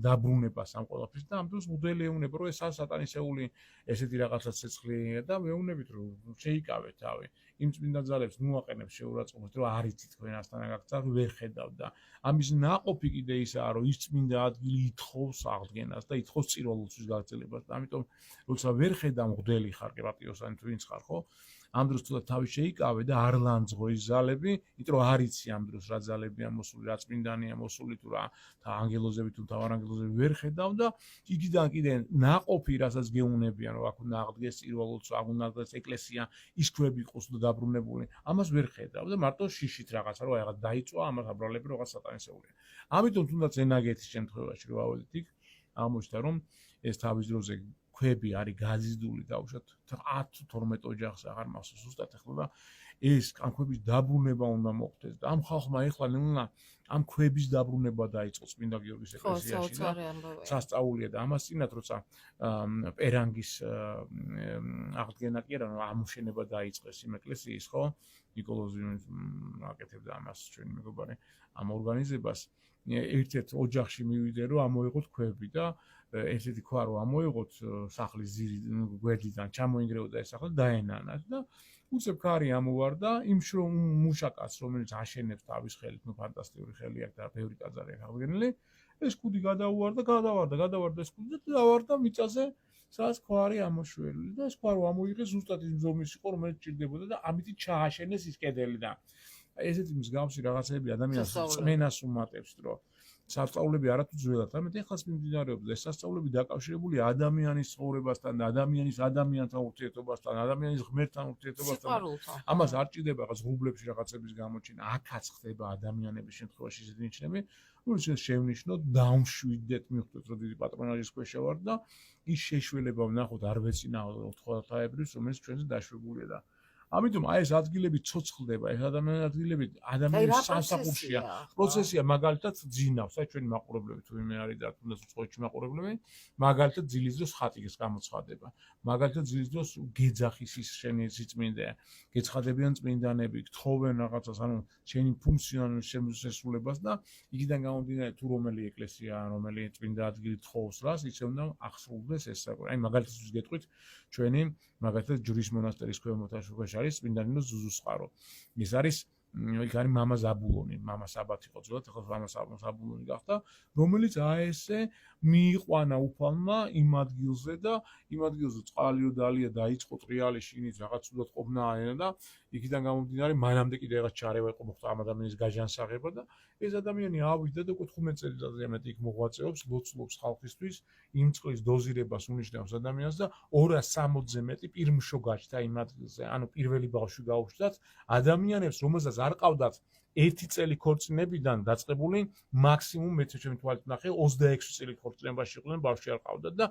დაბრუნებას ამ ყველაფრის და ამ დროს მღვდელი ეუბნება, რომ ეს სატანისეული ესეთი რაღაცა ცეცხლია და მეუბნებით, რომ შეიკავეთ თავი. იმ წმინდა ძალებს მოაყენებს შეურაცხყოფით, რომ არ იცით თქვენ ასთან გაგწავ, ვერ ხედავთ და ამის ნაყოფი კიდე ისაა, რომ ის წმინდა ადგილი ითხოვს აღდგენას და ითხოვს წირვალულთვის გაგრძელებას და ამიტომ როცა ვერ ხედავ მღვდელი ხარ, პატიოსანი თუ ვინც ხარ, ხო? ამ დროს თუნდაც თავი შეიკავე და არ ლანძღო ის ძალები, იმიტომ რომ არ იცი ამ დროს რა ძალებია მოსული, რა წმინდანია მოსული თუ რა ანგელოზები თუ თავარანგელოზები ვერ ხედავ და იქიდან კიდე ნაყოფი, რასაც გეუნებიან, რომ აქ უნდა აღდგეს პირველლოცვა, აქ უნდა აღდგეს ეკლესია, ის ქვები იყოს და დაბრუნებული, ამას ვერ ხედავ და მარტო შიშით რაღაცა რომ რაღაც დაიწვა, ამას აბრალები რაღაც სატანისეულია. ამიტომ თუნდაც ენაგეთის შემთხვევაში რო ავედით იქ, აღმოჩნდა რომ ეს თავის დროზე ქვები არის გაზიდული დაუშვათ 10-12 ოჯახს აღარ მახსოვს ზუსტად ახლა და ეს ამ ქვების დაბრუნება უნდა მოხდეს და ამ ხალხმა ეხლა ნელა ამ ქვების დაბრუნება დაიწყო წმინდა გიორგის ეკლესიაში და სასწაულია და ამას წინათ როცა პერანგის აღდგენა კი არა ამუშენება დაიწყეს იმ ეკლესიის ხო ნიკოლოზი აკეთებდა ამას ჩვენი მეგობარი ამ ორგანიზებას ერთ-ერთ ოჯახში მივიდე რომ ამოიღოთ ქვები და ესეთი ქვა რომ ამოიღოთ სახლის გვერდიდან ჩამოინგრეოდა ეს სახლა დაენანათ და უცებ ქარი ამოვარდა იმ მუშაკაც რომელიც აშენებს თავის ხელით ნუ ფანტასტიკური ხელი აქვს და ბევრი ტაძარი აქვს აღდგენილი ეს კუდი გადავარდა ეს კუდი და დავარდა მიწაზე სადაც ქვა არის ამოშველი და ეს ქვა რომ ამოიღეს ზუსტად ის ზომის იყო რომელიც ჭირდებოდა და ამით ჩააშენეს ის კედელი და ესეთი მსგავსი რაღაცები ადამიანს წმენას უმატებს რომ სასწაულები არათუ ძველად, ამით ეხლაც მიმდინარეობს და ეს სასწაულები დაკავშირებულია ადამიანის ცხოვრებასთან, ადამიანთან ურთიერთობასთან, ადამიანის ღმერთთან ურთიერთობასთან. ამას არ ჭირდება რაღაც ღრუბლებში რაღაცების გამოჩენა, აქაც ხდება ადამიანების შემთხვევაში ისეთი ნიშნები, რომელიც შევნიშნოთ, დავმშვიდეთ, მიხვდეთ, რომ დიდი პატრონაჟის ქვეშ ვარ და ის შეშველება ვნახოთ არ ვეწინააღმდეგოთ თხოთაებრივს, რომელიც ჩვენზე დაშვებულია და ამიტომ აი ეს ადგილები ცოცხლდება, ეს ადამიანის ადგილები ადამიანის სამსახურშია, პროცესია მაგალითად ძინავს, აი ჩვენი მაყურებლები თუ იმე არის და თუნდაც უცხოეთში მაყურებლები, მაგალითად ძილის დროს ხატის გამოცხადება, მაგალითად ძილის დროს გეძახის ის შენი სიწმინდე, გეცხადებიან წმინდანები, გთხოვენ რაღაცას, ანუ შენი ფუნქციონალის შესრულებას და იქიდან გამომდინარე თუ რომელი ეკლესია, რომელი წმინდა ადგილი თხოვს რას, ისე უნდა ახსრულდეს ეს საკუთარი. აი მაგალითად გეტყვით ჩვენი მაგალითად ჯვრის მონასტერის ქვემოთაშუქაში არის წმინდანინო ზუზუსყარო. ეს არის იქ არის მამა ზაბულონი, მამა საბათ იყო ძველად, ახლა მამა ზაბულონი გახდა, რომელიც აესე მიიყვანა უფალმა იმ ადგილზე და იმ ადგილზე წყალიო დალია დაიწყო ტრიალი შინით რაღაც უდად ყოფნა აენა და იქიდან გამომდინარე მანამდე კიდე რაღაც ჩარევა იყო მოხდა ამ ადამიანის გაჟანსაღება და ეს ადამიანი ავიდა და 15 წელიწადზე მეტი იქ მოღვაწეობს, ლოცულობს ხალხისთვის, იმ წყლის დოზირებას უნიშნავს ადამიანს და 260-ზე მეტი პირმშო გაჩნდა იმ ადგილზე, ანუ პირველი ბავშვი გაუჩნდათ ადამიანებს, რომელსაც არ ყავდათ 1 წელი ქორწინებიდან დაწყებული მაქსიმუმ მე ჩემი თვალით ნახე 26 წელი ქორწინებაში იყვნენ ბავშვი არ ყავდათ და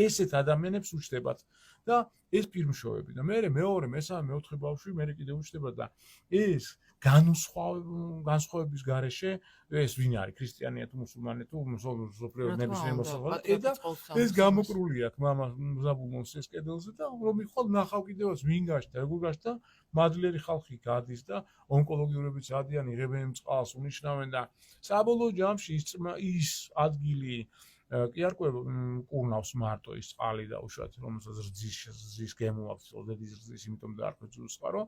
ესეთ ადამიანებს უჩნდებათ და ეს პირმშოები და მე მეორე, მესამე, მეოთხე ბავშვი მე კიდე უჩნდება და ეს განსხვავების გარეშე ეს ვინ არის ქრისტიანია თუ მუსულმანი თუ მსოფლიო ნებისმიერ მოსახლეობაში და ეს გამოკრული აქვს მამა ზაბულონს ეს კედელზე და რომ მიხვალ ნახავ კიდევაც ვინ გაჩნდა როგორ გაჩნდა მადლიერი ხალხი გადის და ონკოლოგიურებიც ადიან იღებენ წყალს უნიშნავენ და საბოლოო ჯამში ის ადგილი კი არ კურნავს მარტო ის წყალი და უშუალოდ რომელსაც რძის გემო აქვს ოდედის რძის იმიტომ დაარქვეს ზუსყარო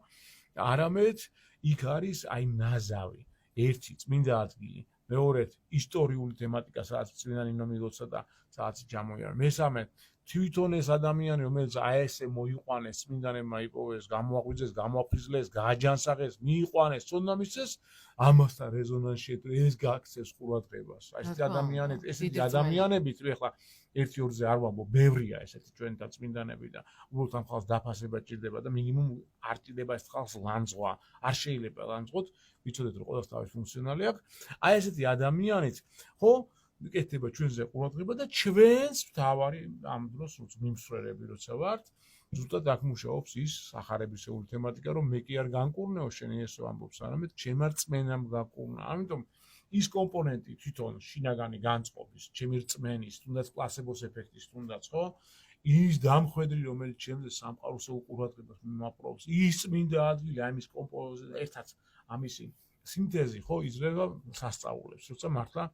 არამედ იქ არის აი ნაზავი ერთი წმინდა ადგილი მეორედ ისტორიული თემატიკა სადაც წმინდანინო მილოცა და სადაც ჯამოიარ მესამედ თვითონ ეს ადამიანი რომელიც აესე მოიყვანეს წმინდანებმა იპოვეს გამოაღვიძეს გამოაფრიზლეს გააჯანსაღეს მიიყვანეს წონა მისცეს ამასთან რეზონანსში ეს გაქცევს ყურადღებას აი ეს ადამიანები ესეთი ადამიანები ეხლა 1-2-ზე არ ვამბობ ბევრია ესეთი ჩვენთან წმინდანები და უბრალოდ ამ ხალხს დაფასება ჭირდება და მინიმუმ არ ჭირდება ეს ხალხს ლანძღვა არ შეიძლება ლანძღოთ ვიცოდეთ რომ ყველას თავის ფუნქციონალი აქვს აი ესეთი ადამიანით ხო ეკეთება ჩვენზე ყურადღება და ჩვენს თავარი ამ დროს მიმსვლელები როცა ვართ ზუსტად აქ მუშაობს ის სახარებისეული თემატიკა რომ მე კი არ განკურნეო შენ ესო ამბობს არამედ ჩემ არ წმენამ გაკურნა ამიტომ ის კომპონენტი თვითონ შინაგანი განწყობის ჩემი რწმენის თუნდაც პლასებოს ეფექტის თუნდაც ხო ის დამხვედრი რომელიც ჩემზე სამყაროსო ყურადღებას მიმაპრობს ის მინდა ადგილი აი მის კომპოზიცია ერთად ამისი სინთეზი ხო იძლევა სასწაულებს როცა მართლა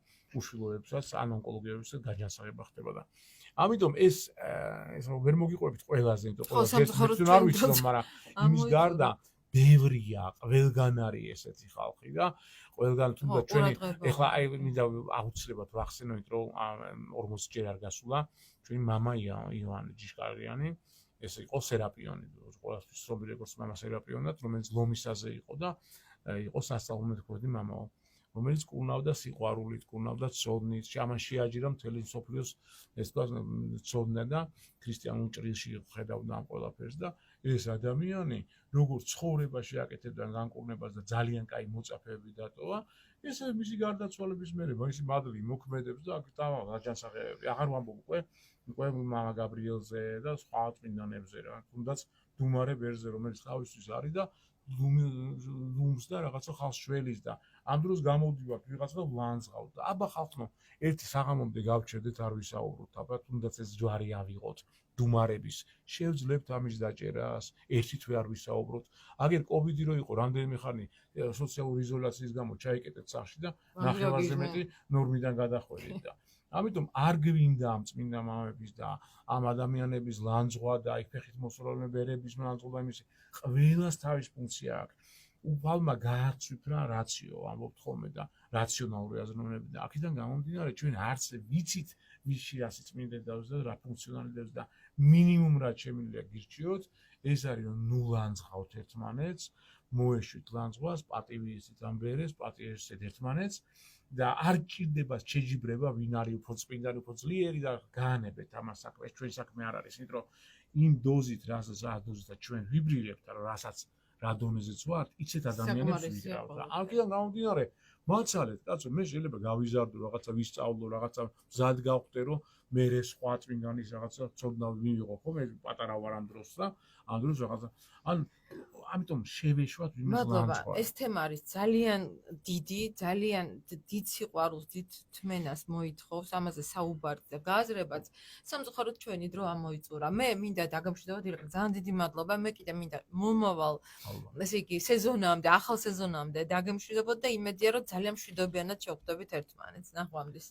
უშვილოებსაც ან ონკოლოგიებსაც გაჯანსაღება ხდება და ამიტომ ეს ვერ მოგიყვებით ყველაზე იმიტომ ყველა არ ვიცი რომ მაგრამ იმის გარდა ბევრია ყველგან არის ესეთი ხალხი და ყველგან თუნდაც ჩვენი ეხლა აი მინდა აუცილებლად ვახსენოთ რომ 40 ჯერ არ გასულა ჩვენი მამა ივანე ჯიშკარიანი ესე იყო სერაპიონი, ყველასთვის ცნობილი როგორც მამა სერაპიონად, რომელიც ლომისაზე იყო და იყო სასწაულმეთქუედი მამაო, რომელიც კურნავდა სიყვარულით, კურნავდა ცოდნით, ამან შეაჯირა მთელი მსოფლიოს ეს თქვა ცოდნა და ქრისტიანულ ჭრილში ხედავდა ამ ყველაფერს და ეს ადამიანი როგორც ცხოვრებაში აკეთებდა განკურნებას და ძალიან კაი მოწაფეები დატოვა, ესე მისი გარდაცვალების მერე მისი მადლი მოქმედებს და აქ დავა აჯანსაღებები. აღარ ვამბობ უკვე მამა გაბრიელზე და სხვა წმინდანებზე რა, თუნდაც დუმარე ბერზე, რომელიც თავისთვის არის და ლუმს და რაღაცა ხალხს შველის და ამ დროს გამოვდივართ ვიღაცა და ვლანძღავთ და აბა ხალხო ერთი საღამომდე გავჩერდეთ არ ვისაუბროთ აბა თუნდაც ეს ჯვარი ავიღოთ დუმარების შევძლებთ ამის დაჭერას ერთი თვე არ ვისაუბროთ აგერ კოვიდი რო იყო რამდენიმე ხანი სოციალური იზოლაციის გამო ჩაიკეტეთ სახში და ნახევარზე მეტი ნორმიდან გადახვედით და ამიტომ არ გვინდა ამ წმინდა მამების და ამ ადამიანების ლანძღვა და აი ფეხით მოსროლე ბერების ლანძღვა იმისი ყველას თავის ფუნქცია აქვს. უფალმა გააცვით რა რაციო ამბობთ ხოლმე და რაციონალური აზროვნები და აქედან გამომდინარე ჩვენ არც ვიცით ვიში ასე წმინდა დავს და რა ფუნქციონალიზებს და მინიმუმ რაც შემიძლია გირჩიოთ ეს არის რომ ნუ ლანძღავთ ერთმანეთს მოეშვით ლანძღვას პატივი ისეთ ამბერეს პატიესეთ ერთმანეთს და არ ჭირდება შეჯიბრება ვინ არის უფრო წმინდანი უფრო ძლიერი და გაანებეთ ამას საქმეს ჩვენ საქმე არ არის იმიტომ რომ იმ დოზით რასაც დოზით ჩვენ ვიბრირებთ რასაც რა დონეზეც ვართ იცით ადამიანებს ვიგრავთ და აქედან გამომდინარე მაცალეთ კაცო მე შეიძლება გავიზარდო რაღაცა ვისწავლო რაღაცა მზად გავხდე რომ მე სხვა წმინდანის რაღაცა ცოდნა მივიღო ხო მე პატარა ვარ ამ დროს და ამ დროს რაღაცა ან ამიტომ შევეშვათ ვინმე მადლობა ეს თემა არის ძალიან დიდი ძალიან დიდ სიყვარულს დიდ თმენას მოითხოვს ამაზე საუბარი და გააზრებაც სამწუხაროდ ჩვენი დრო ამოიწურა მე მინდა დაგამშვიდობოთ ძალიან დიდი მადლობა მე კიდე მინდა მომავალ ესე იგი სეზონამდე ახალ სეზონამდე დაგემშვიდობოთ და იმედია რომ ძალიან მშვიდობიანად შევხვდებით ერთმანეთს ნახვამდის